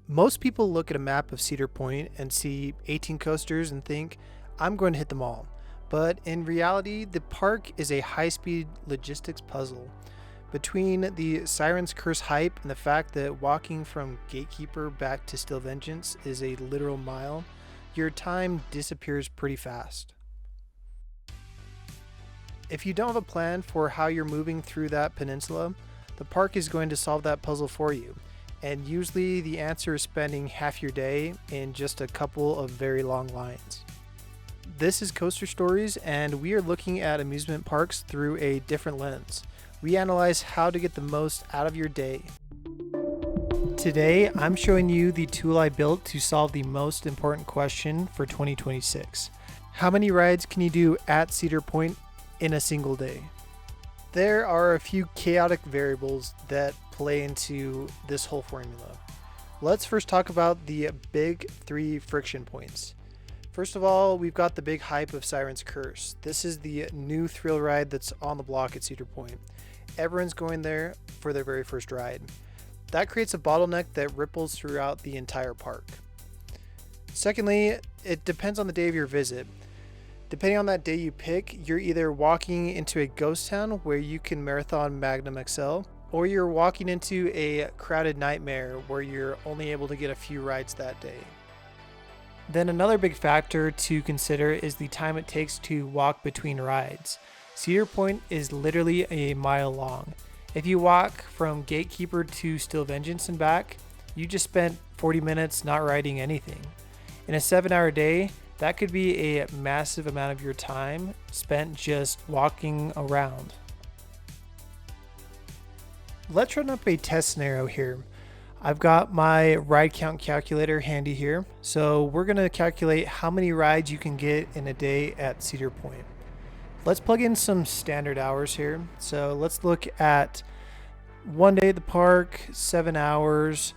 Most people look at a map of Cedar Point and see 18 coasters and think, I'm going to hit them all. But in reality, the park is a high-speed logistics puzzle. Between the Siren's Curse hype and the fact that walking from Gatekeeper back to Still Vengeance is a literal mile, your time disappears pretty fast. If you don't have a plan for how you're moving through that peninsula, the park is going to solve that puzzle for you. And usually the answer is spending half your day in just a couple of very long lines. This is Coaster Stories, and we are looking at amusement parks through a different lens. We analyze how to get the most out of your day. Today, I'm showing you the tool I built to solve the most important question for 2026. How many rides can you do at Cedar Point in a single day? There are a few chaotic variables that play into this whole formula. Let's first talk about the big three friction points. First of all, we've got the big hype of Siren's Curse. This is the new thrill ride that's on the block at Cedar Point. Everyone's going there for their very first ride. That creates a bottleneck that ripples throughout the entire park. Secondly, it depends on the day of your visit. Depending on that day you pick, you're either walking into a ghost town where you can marathon Magnum XL, or you're walking into a crowded nightmare where you're only able to get a few rides that day. Then another big factor to consider is the time it takes to walk between rides. Cedar Point is literally a mile long. If you walk from Gatekeeper to Still Vengeance and back, you just spent 40 minutes not riding anything. In a 7-hour day, that could be a massive amount of your time spent just walking around. Let's run up a test scenario here. I've got my ride count calculator handy here. So we're going to calculate how many rides you can get in a day at Cedar Point. Let's plug in some standard hours here. So let's look at one day at the park, 7 hours.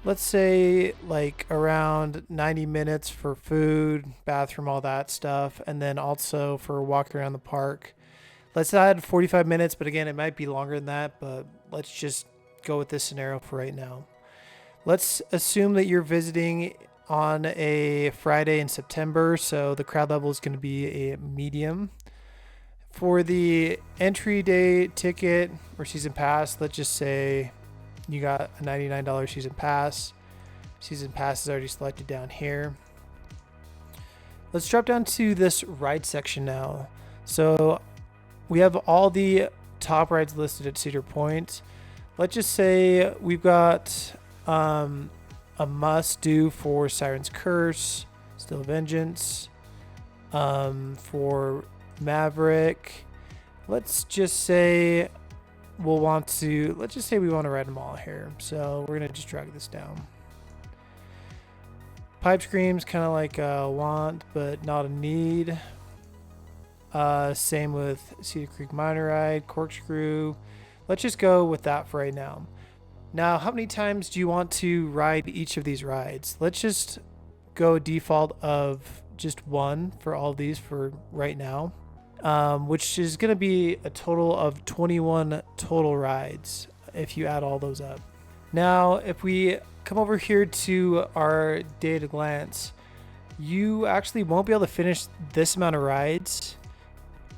Let's say like around 90 minutes for food, bathroom, all that stuff. And then also for walking around the park. Let's add 45 minutes, but again, it might be longer than that, but let's just go with this scenario for right now. Let's assume that you're visiting on a Friday in September, so the crowd level is going to be a medium. For the entry day ticket or season pass, let's just say you got a $99 season pass. Season pass is already selected down here. Let's drop down to this ride section now. So we have all the top rides listed at Cedar Point. Let's just say we've got a must do for Siren's Curse, Still Vengeance, for Maverick. Let's just say we want to ride them all here. So we're gonna just drag this down. Pipe Scream's kind of like a want but not a need. Same with Cedar Creek Minor Ride, Corkscrew. Let's just go with that for right now. Now, how many times do you want to ride each of these rides? Let's just go default of just one for all these for right now, which is going to be a total of 21 total rides if you add all those up. Now, if we come over here to our day at a glance, you actually won't be able to finish this amount of rides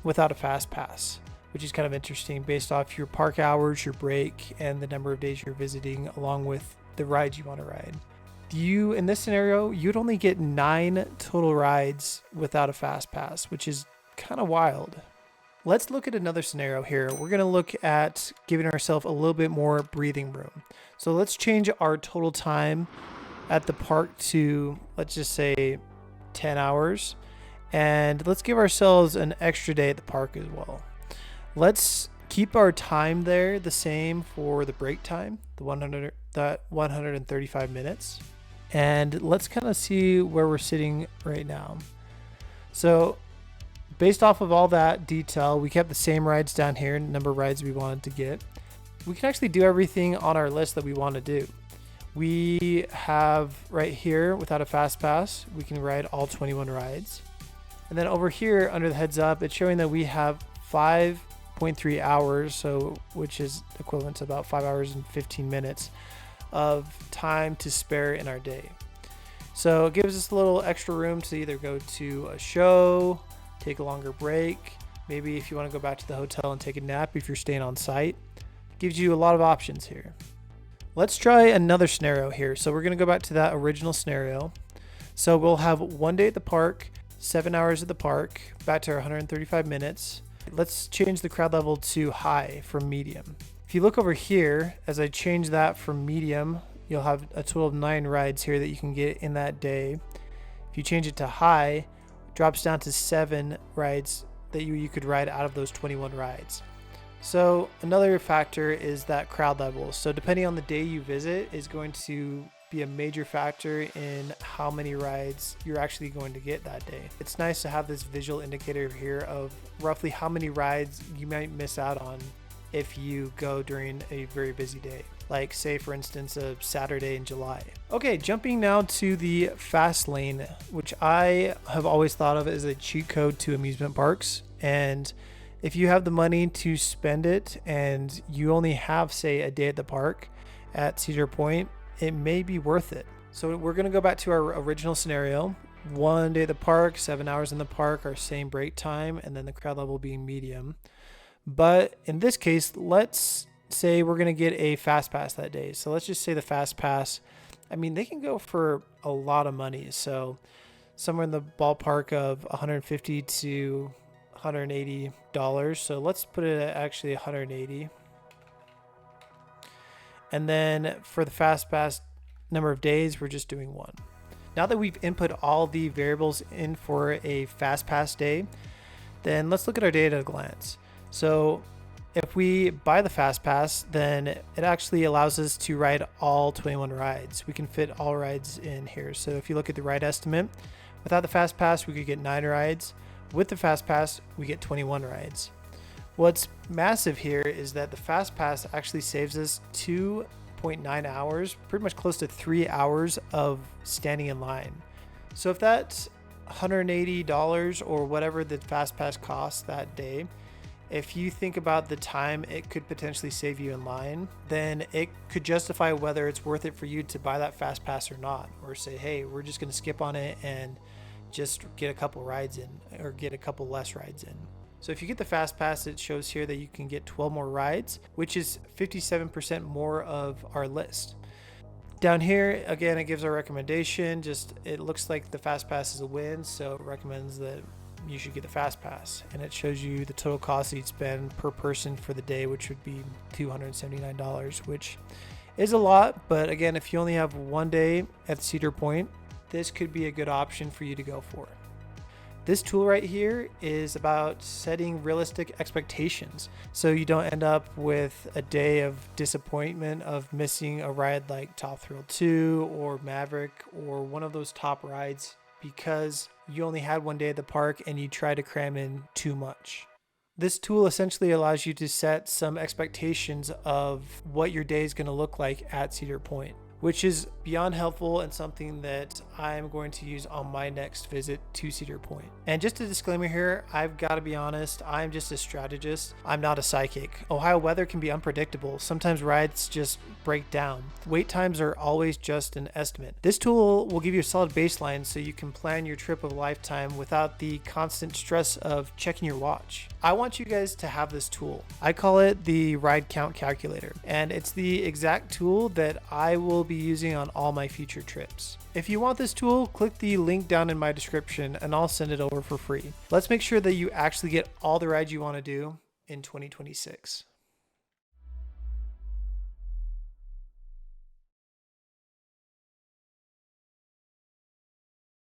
without a fast pass, which is kind of interesting based off your park hours, your break, and the number of days you're visiting, along with the rides you want to ride. In this scenario, you'd only get 9 total rides without a fast pass, which is kind of wild. Let's look at another scenario here. We're going to look at giving ourselves a little bit more breathing room. So let's change our total time at the park to, let's just say, 10 hours. And let's give ourselves an extra day at the park as well. Let's keep our time there the same for the break time, the 135 minutes. And let's kind of see where we're sitting right now. So based off of all that detail, we kept the same rides down here, number of rides we wanted to get. We can actually do everything on our list that we want to do. We have right here, without a fast pass, we can ride all 21 rides. And then over here under the heads up, it's showing that we have 5.3 hours, so which is equivalent to about 5 hours and 15 minutes of time to spare in our day. So it gives us a little extra room to either go to a show, take a longer break, maybe if you want to go back to the hotel and take a nap if you're staying on site. It gives you a lot of options here. Let's try another scenario here. So we're going to go back to that original scenario. So we'll have 1 day at the park, 7 hours at the park, back to our 135 minutes. Let's change the crowd level to high from medium. If you look over here, as I change that from medium, you'll have a total of 9 rides here that you can get in that day. If you change it to high, it drops down to 7 rides that you could ride out of those 21 rides. So another factor is that crowd level. So depending on the day you visit is going to be a major factor in how many rides you're actually going to get that day. It's nice to have this visual indicator here of roughly how many rides you might miss out on if you go during a very busy day, like say for instance a Saturday in July. Okay, jumping now to the fast lane, which I have always thought of as a cheat code to amusement parks. And if you have the money to spend it and you only have say a day at the park at Cedar Point, it may be worth it. So we're going to go back to our original scenario. 1 day at the park, 7 hours in the park, our same break time, and then the crowd level being medium. But in this case, let's say we're going to get a fast pass that day. So let's just say the fast pass, I mean, they can go for a lot of money. So somewhere in the ballpark of $150 to $180. So let's put it at actually $180. And then for the fast pass number of days, we're just doing 1. Now that we've input all the variables in for a fast pass day, then let's look at our data at a glance. So if we buy the fast pass, then it actually allows us to ride all 21 rides. We can fit all rides in here. So if you look at the ride estimate, without the fast pass, we could get 9 rides. With the fast pass, we get 21 rides. What's massive here is that the fast pass actually saves us 2.9 hours, pretty much close to 3 hours of standing in line. So if that's $180 or whatever the fast pass costs that day, if you think about the time it could potentially save you in line, then it could justify whether it's worth it for you to buy that fast pass or not, or say, hey, we're just going to skip on it and just get a couple rides in or get a couple less rides in. So if you get the fast pass, it shows here that you can get 12 more rides, which is 57% more of our list. Down here, again, it gives our recommendation. Just it looks like the fast pass is a win, so it recommends that you should get the fast pass, and it shows you the total cost you'd spend per person for the day, which would be $279, which is a lot. But again, if you only have 1 day at Cedar Point, this could be a good option for you to go for. This tool right here is about setting realistic expectations so you don't end up with a day of disappointment of missing a ride like Top Thrill 2 or Maverick or one of those top rides because you only had 1 day at the park and you try to cram in too much. This tool essentially allows you to set some expectations of what your day is going to look like at Cedar Point, which is beyond helpful and something that I'm going to use on my next visit to Cedar Point. And just a disclaimer here, I've got to be honest, I'm just a strategist. I'm not a psychic. Ohio weather can be unpredictable. Sometimes rides just break down. Wait times are always just an estimate. This tool will give you a solid baseline so you can plan your trip of a lifetime without the constant stress of checking your watch. I want you guys to have this tool. I call it the ride count calculator, and it's the exact tool that I will be using on all my future trips. If you want this tool, click the link down in my description and I'll send it over for free. Let's make sure that you actually get all the rides you want to do in 2026.